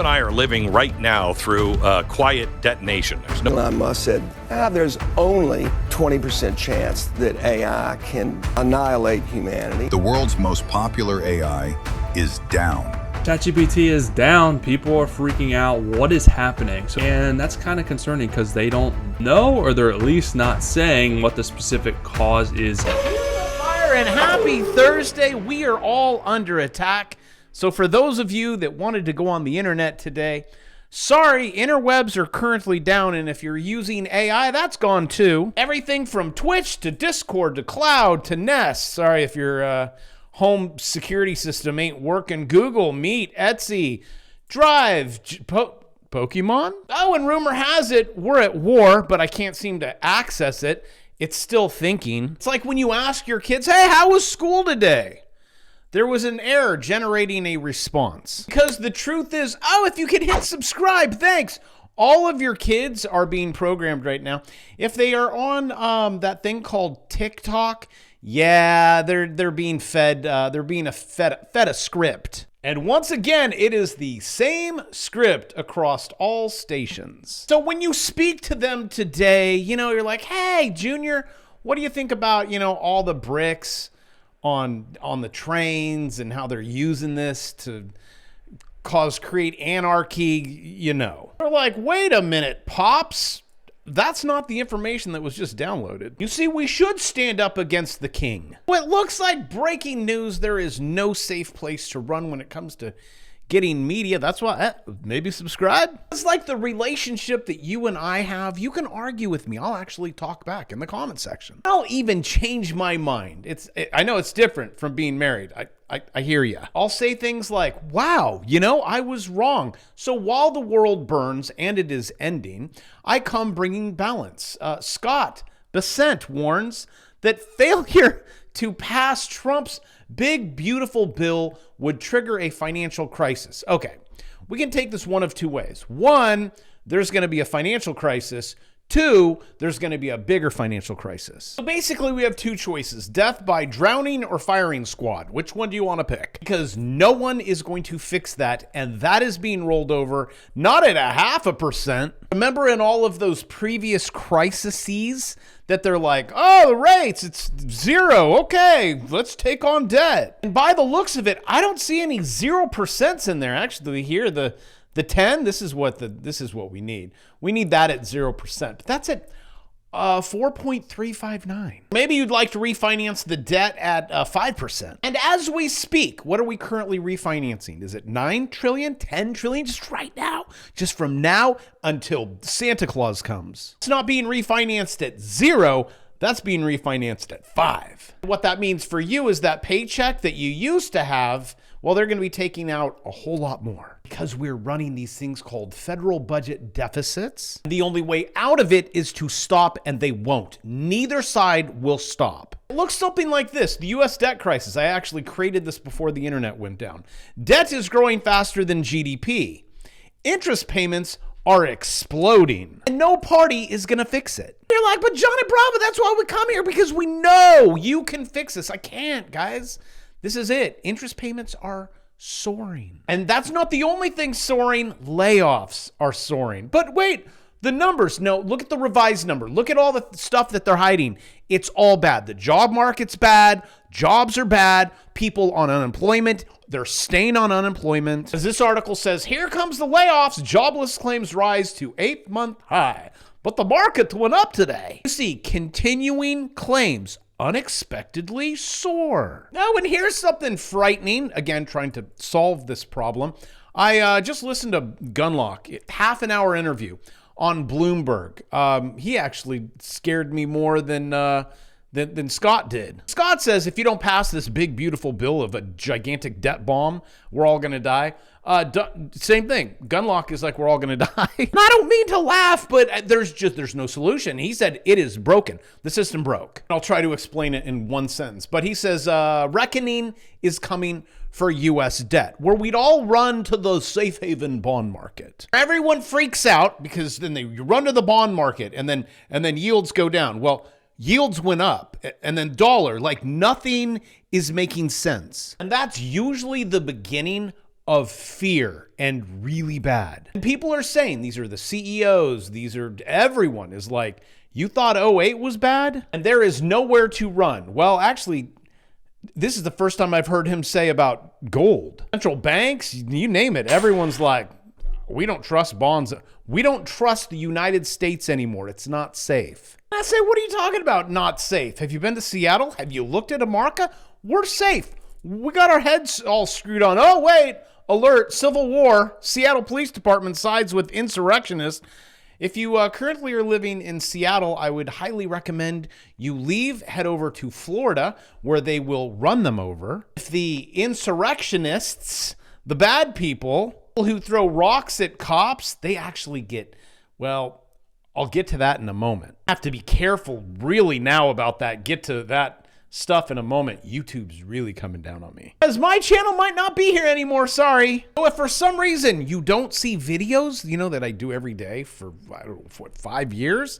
and I are living right now through a quiet detonation. Elon Musk said, there's only 20% chance that AI can annihilate humanity. The world's most popular AI is down. ChatGPT is down. People are freaking out. What is happening? And that's kind of concerning because they don't know, or they're at least not saying what the specific cause is. Fire and happy Thursday. We are all under attack. So for those of you that wanted to go on the internet today, sorry, interwebs are currently down, and if you're using AI, that's gone too. Everything from Twitch to Discord to Cloud to Nest. Sorry if your home security system ain't working. Google, Meet, Etsy, Drive, Pokemon. Oh, and rumor has it we're at war, but I can't seem to access it. It's still thinking. It's like when you ask your kids, hey, how was school today? There was an error generating a response. Because the truth is, oh, if you could hit subscribe, thanks. All of your kids are being programmed right now. If they are on that thing called TikTok, yeah, they're being fed. They're being fed a script. And once again, it is the same script across all stations. So when you speak to them today, you're like, hey, Junior, what do you think about, all the bricks on the trains and how they're using this to create anarchy, They're like, wait a minute, Pops. That's not the information that was just downloaded. You see, we should stand up against the king. Well, it looks like breaking news. There is no safe place to run when it comes to getting media. That's why maybe subscribe. It's like the relationship that you and I have. You can argue with me. I'll actually talk back in the comment section. I'll even change my mind. I know it's different from being married. I hear you. I'll say things like, wow, I was wrong. So while the world burns and it is ending, I come bringing balance. Scott Bessent warns that failure to pass Trump's big, beautiful bill would trigger a financial crisis. Okay, we can take this one of two ways. One, there's going to be a financial crisis. Two, there's going to be a bigger financial crisis. So basically, we have two choices: death by drowning or firing squad. Which one do you want to pick? Because no one is going to fix that, and that is being rolled over, not at 0.5%. Remember in all of those previous crises that they're like, oh, the rates, it's 0. Okay, let's take on debt. And by the looks of it, I don't see any 0% in there. Actually, here, the 10, this is what we need. We need that at 0%. But that's at 4.359. Maybe you'd like to refinance the debt at 5%. And as we speak, what are we currently refinancing? Is it 9 trillion, 10 trillion? Just right now, just from now until Santa Claus comes. It's not being refinanced at 0. That's being refinanced at 5. What that means for you is that paycheck that you used to have, well, they're going to be taking out a whole lot more because we're running these things called federal budget deficits. The only way out of it is to stop, and they won't. Neither side will stop. It looks something like this: the U.S. debt crisis. I actually created this before the internet went down. Debt is growing faster than GDP. Interest payments are exploding, and no party is going to fix it. You're like, but Johnny Bravo, that's why we come here, because we know you can fix this. I can't, guys. This is it. Interest payments are soaring. And that's not the only thing soaring. Layoffs are soaring. But wait, the numbers. No, look at the revised number. Look at all the stuff that they're hiding. It's all bad. The job market's bad. Jobs are bad. People on unemployment, they're staying on unemployment. As this article says, here comes the layoffs. Jobless claims rise to 8-month high. But the market went up today. You see, continuing claims unexpectedly soar. Now, and here's something frightening. Again, trying to solve this problem. I just listened to Gunlock, half-an-hour interview on Bloomberg. He actually scared me more than Scott did. Scott says if you don't pass this big, beautiful bill of a gigantic debt bomb, we're all going to die. Same thing. Gunlock is like, we're all going to die. And I don't mean to laugh, but there's no solution. He said it is broken. The system broke. I'll try to explain it in one sentence. But he says reckoning is coming for U.S. debt, where we'd all run to the safe haven bond market. Everyone freaks out because then you run to the bond market and then yields go down. Well, yields went up and then dollar, like nothing is making sense. And that's usually the beginning of fear and really bad. And people are saying, these are the CEOs, these are everyone is like, you thought '08 was bad and there is nowhere to run. Well, actually, this is the first time I've heard him say about gold. Central banks, you name it, everyone's like, we don't trust bonds. We don't trust the United States anymore. It's not safe. And I say, what are you talking about, not safe? Have you been to Seattle? Have you looked at America? We're safe. We got our heads all screwed on. Oh, wait, alert, civil war. Seattle Police Department sides with insurrectionists. If you currently are living in Seattle, I would highly recommend you leave, head over to Florida, where they will run them over. If the insurrectionists, the bad people who throw rocks at cops, they actually get, well, I'll get to that in a moment. I have to be careful really now about that. Get to that stuff in a moment. YouTube's really coming down on me. Because my channel might not be here anymore, sorry. So if for some reason you don't see videos, you know, that I do every day for, I don't know, what, 5 years?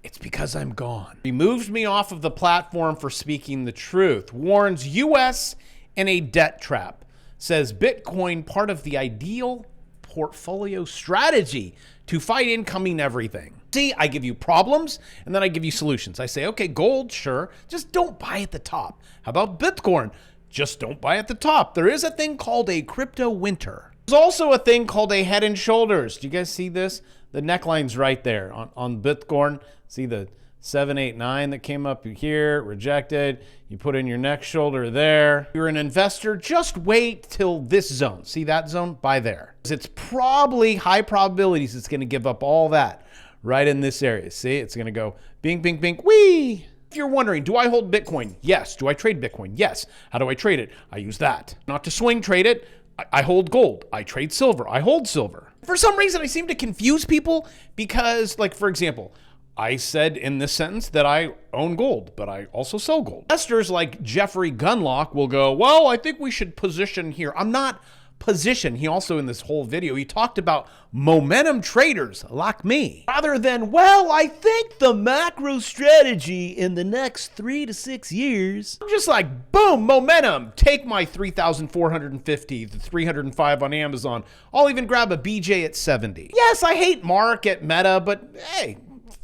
It's because I'm gone. Removed me off of the platform for speaking the truth. Warns US in a debt trap. Says Bitcoin part of the ideal portfolio strategy to fight incoming everything. See, I give you problems and then I give you solutions. I say, okay, gold, sure. Just don't buy at the top. How about Bitcoin? Just don't buy at the top. There is a thing called a crypto winter. There's also a thing called a head and shoulders. Do you guys see this? The neckline's right there on Bitcoin. See the 789 that came up here, rejected. You put in your next shoulder there. You're an investor, just wait till this zone. See that zone? Buy there. It's probably high probabilities it's going to give up all that right in this area. See, it's going to go bing, bing, bing, whee. If you're wondering, do I hold Bitcoin? Yes. Do I trade Bitcoin? Yes. How do I trade it? I use that. Not to swing trade it. I hold gold. I trade silver. I hold silver. For some reason, I seem to confuse people because, like, for example, I said in this sentence that I own gold, but I also sell gold. Investors like Jeffrey Gunlock will go, well, I think we should position here. I'm not position. He also, in this whole video, he talked about momentum traders like me, rather than, well, I think the macro strategy in the next 3 to 6 years. I'm just like, boom, momentum. Take my 3,450, the 305 on Amazon. I'll even grab a BJ at 70. Yes, I hate Mark at Meta, but hey,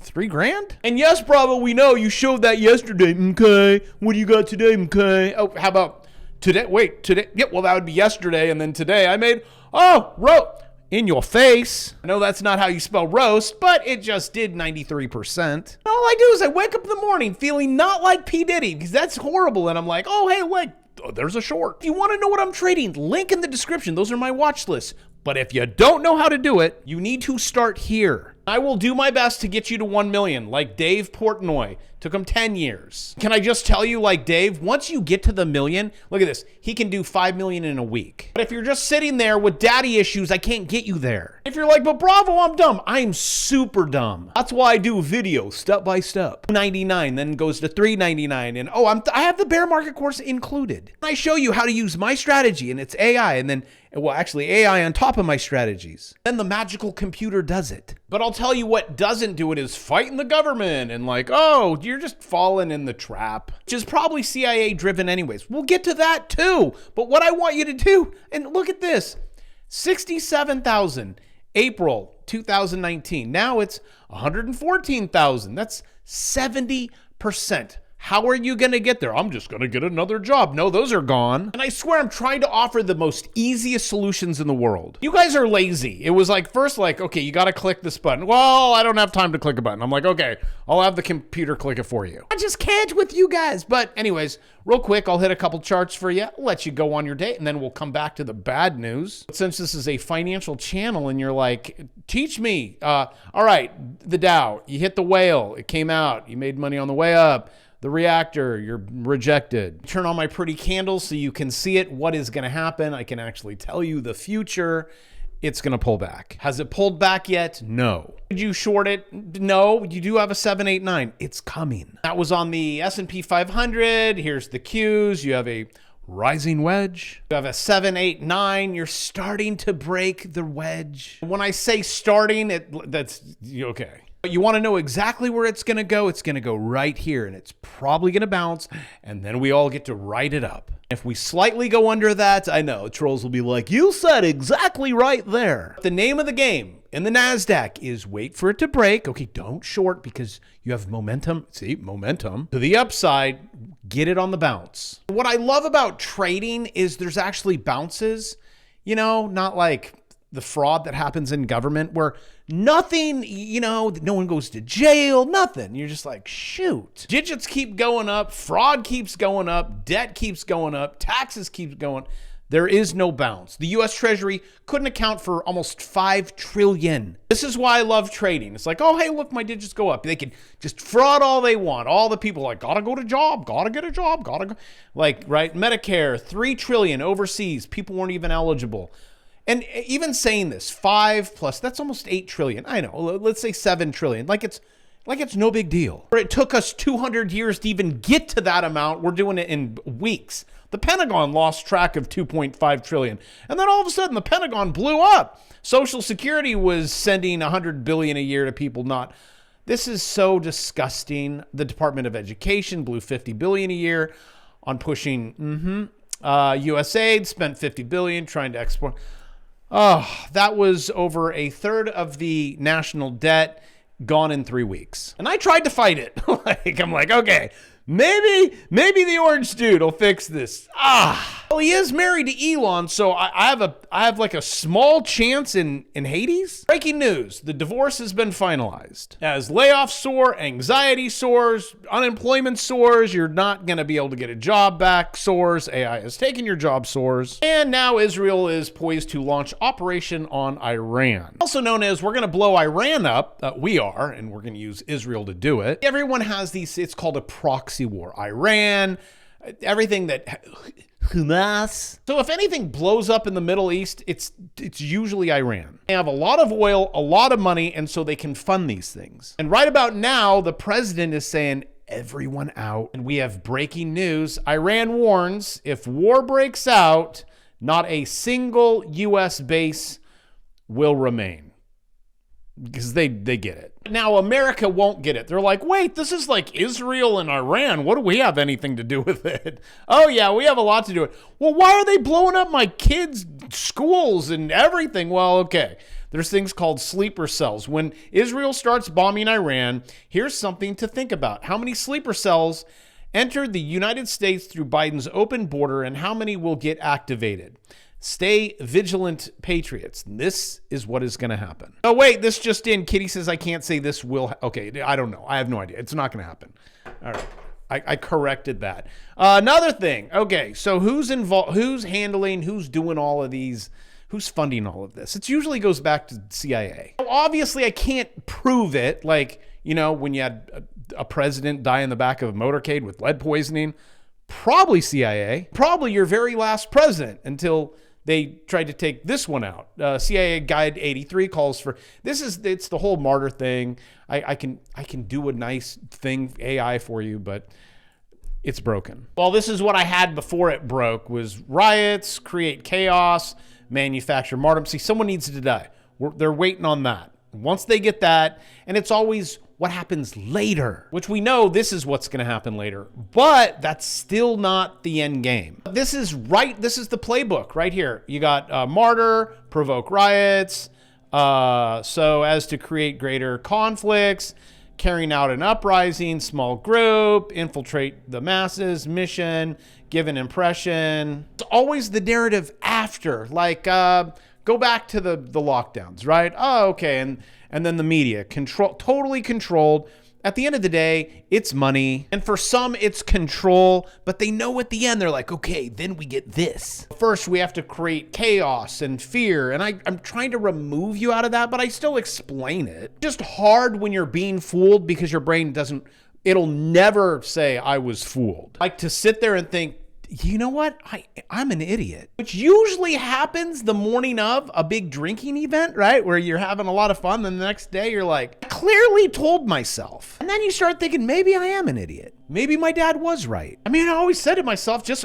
$3,000? And yes, Bravo, we know you showed that yesterday. Okay, what do you got today? Okay. Oh, how about today? Wait, today? Yeah, well, that would be yesterday, and then today I made, in your face. I know that's not how you spell roast, but it just did 93%. All I do is I wake up in the morning feeling not like P. Diddy, because that's horrible, and I'm like, oh, hey, wait, there's a short. If you want to know what I'm trading, link in the description. Those are my watch lists. But if you don't know how to do it, you need to start here. I will do my best to get you to 1 million, like Dave Portnoy. Took him 10 years. Can I just tell you, like Dave, once you get to the million, look at this. He can do 5 million in a week. But if you're just sitting there with daddy issues, I can't get you there. If you're like, but Bravo, I'm dumb. I'm super dumb. That's why I do video step by step. $2.99, then goes to $3.99. And I have the bear market course included. I show you how to use my strategy, and it's AI, and then, well, actually AI on top of my strategies. Then the magical computer does it. But I'll tell you what doesn't do it is fighting the government and like, oh, you're just falling in the trap, which is probably CIA driven anyways. We'll get to that too. But what I want you to do, and look at this, 67,000, April 2019. Now it's 114,000. That's 70%. How are you going to get there? I'm just going to get another job. No, those are gone. And I swear I'm trying to offer the most easiest solutions in the world. You guys are lazy. It was like, first, like, okay, you got to click this button. Well, I don't have time to click a button. I'm like, okay, I'll have the computer click it for you. I just can't with you guys. But anyways, real quick, I'll hit a couple charts for you, let you go on your day, and then we'll come back to the bad news. But since this is a financial channel and you're like, teach me. All right, the Dow, you hit the whale. It came out. You made money on the way up. The reactor, you're rejected. Turn on my pretty candles so you can see it. What is going to happen? I can actually tell you the future. It's going to pull back. Has it pulled back yet? No. Did you short it? No. You do have a 789. It's coming. That was on the S&P 500. Here's the Qs. You have a rising wedge. You have a 789. You're starting to break the wedge. When I say starting, that's okay. But you want to know exactly where it's going to go? It's going to go right here, and it's probably going to bounce, and then we all get to write it up. If we slightly go under that, I know trolls will be like, you said exactly right there. The name of the game in the NASDAQ is wait for it to break. Okay, don't short because you have momentum. See, momentum to the upside, get it on the bounce. What I love about trading is there's actually bounces, you know, not like the fraud that happens in government where nothing, you know, no one goes to jail, nothing. You're just like, shoot. Digits keep going up, fraud keeps going up, debt keeps going up, taxes keep going. There is no bounce. The US Treasury couldn't account for almost 5 trillion. This is why I love trading. It's like, oh, hey, look, my digits go up. They can just fraud all they want. All the people like, gotta go to job, gotta get a job, gotta go. Like, right, Medicare, 3 trillion overseas. People weren't even eligible. And even saying this, 5 plus, that's almost 8 trillion. I know, let's say 7 trillion. Like it's no big deal. It took us 200 years to even get to that amount. We're doing it in weeks. The Pentagon lost track of 2.5 trillion. And then all of a sudden the Pentagon blew up. Social Security was sending 100 billion a year to people not. This is so disgusting. The Department of Education blew 50 billion a year on pushing USAID, spent 50 billion trying to export. Oh, that was over a third of the national debt gone in 3 weeks. And I tried to fight it. I'm like, okay, maybe the orange dude will fix this. Well, he is married to Elon, so I have like a small chance in Hades. Breaking news, the divorce has been finalized. As layoffs soar, anxiety soars, unemployment soars, you're not gonna be able to get a job back soars, AI has taken your job soars, and now Israel is poised to launch operation on Iran. Also known as we're gonna blow Iran up, we are, and we're gonna use Israel to do it. Everyone has these, it's called a proxy war. Iran, everything that Hamas. So if anything blows up in the Middle East, it's usually Iran. They have a lot of oil, a lot of money, and so they can fund these things. And right about now, the president is saying, everyone out. And we have breaking news. Iran warns if war breaks out, not a single U.S. base will remain. Because they get it. Now, America won't get it. They're like, wait, this is like Israel and Iran. What do we have anything to do with it? Oh, yeah, we have a lot to do with it. Well, why are they blowing up my kids' schools and everything? Well, okay, there's things called sleeper cells. When Israel starts bombing Iran, here's something to think about. How many sleeper cells entered the United States through Biden's open border, and how many will get activated? Stay vigilant, patriots. This is what is going to happen. Oh, wait, this just in. Kitty says I can't say this will. Okay, I don't know. I have no idea. It's not going to happen. All right. I corrected that. Another thing. Okay, so who's involved? Who's handling? Who's doing all of these? Who's funding all of this? It usually goes back to CIA. Obviously, I can't prove it. Like, you know, when you had a president die in the back of a motorcade with lead poisoning, probably CIA. Probably your very last president until they tried to take this one out. CIA Guide 83 calls for this. It's the whole martyr thing. I can do a nice thing AI for you, but it's broken. Well, this is what I had before it broke: was riots, create chaos, manufacture martyrdom. See, someone needs to die. They're waiting on that. Once they get that, and it's always what happens later, which we know this is what's going to happen later, but that's still not the end game. This is the playbook right here. You got martyr, provoke riots, so as to create greater conflicts, carrying out an uprising, small group, infiltrate the masses, mission, give an impression. It's always the narrative after, like, go back to the lockdowns, right? Oh, okay. And then the media, totally controlled. At the end of the day, it's money. And for some, it's control. But they know at the end, they're like, okay, then we get this. First, we have to create chaos and fear. And I'm trying to remove you out of that, but I still explain it. Just hard when you're being fooled because your brain it'll never say I was fooled. Like to sit there and think, you know what? I'm an idiot. Which usually happens the morning of a big drinking event, right? Where you're having a lot of fun. Then the next day you're like, I clearly told myself. And then you start thinking, maybe I am an idiot. Maybe my dad was right. I mean, I always said to myself, just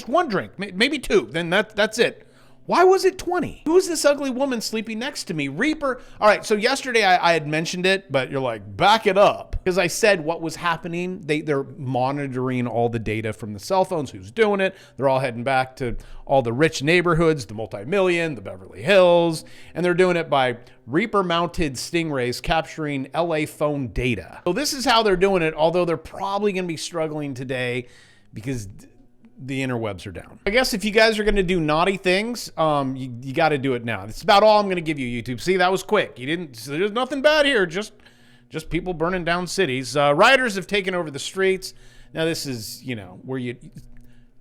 one drink, maybe 2. Then that's it. Why was it 20? Who's this ugly woman sleeping next to me? Reaper. All right, so yesterday I had mentioned it, but you're like, back it up. Because I said what was happening. They're monitoring all the data from the cell phones, who's doing it. They're all heading back to all the rich neighborhoods, the multi-million, the Beverly Hills, and they're doing it by Reaper-mounted Stingrays capturing LA phone data. So this is how they're doing it, although they're probably going to be struggling today because the interwebs are down. I guess if you guys are going to do naughty things, you got to do it now. That's about all I'm going to give you, YouTube. See, that was quick. There's nothing bad here. Just people burning down cities. Rioters have taken over the streets. Now this is, where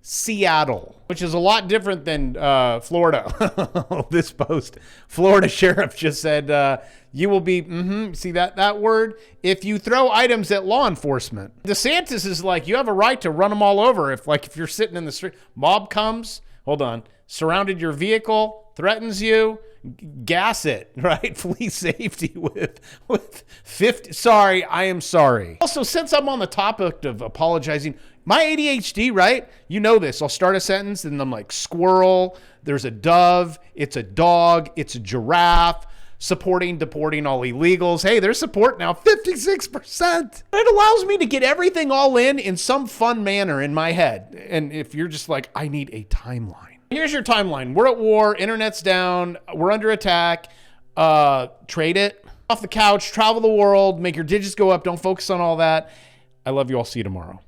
Seattle, which is a lot different than Florida. This post, Florida sheriff just said, you will be, see that word? If you throw items at law enforcement. DeSantis is like, you have a right to run them all over. If you're sitting in the street, mob comes, surrounded your vehicle, threatens you, gas it, right? Flee safety with 50. Sorry, I am sorry. Also, since I'm on the topic of apologizing, my ADHD, right? You know this. I'll start a sentence and I'm like, squirrel, there's a dove, it's a dog, it's a giraffe, deporting all illegals. Hey, there's support now, 56%. It allows me to get everything all in some fun manner in my head. And if you're just like, I need a timeline. Here's your timeline. We're at war, internet's down, we're under attack. Trade it. Off the couch, travel the world, make your digits go up, don't focus on all that. I love you all. See you tomorrow.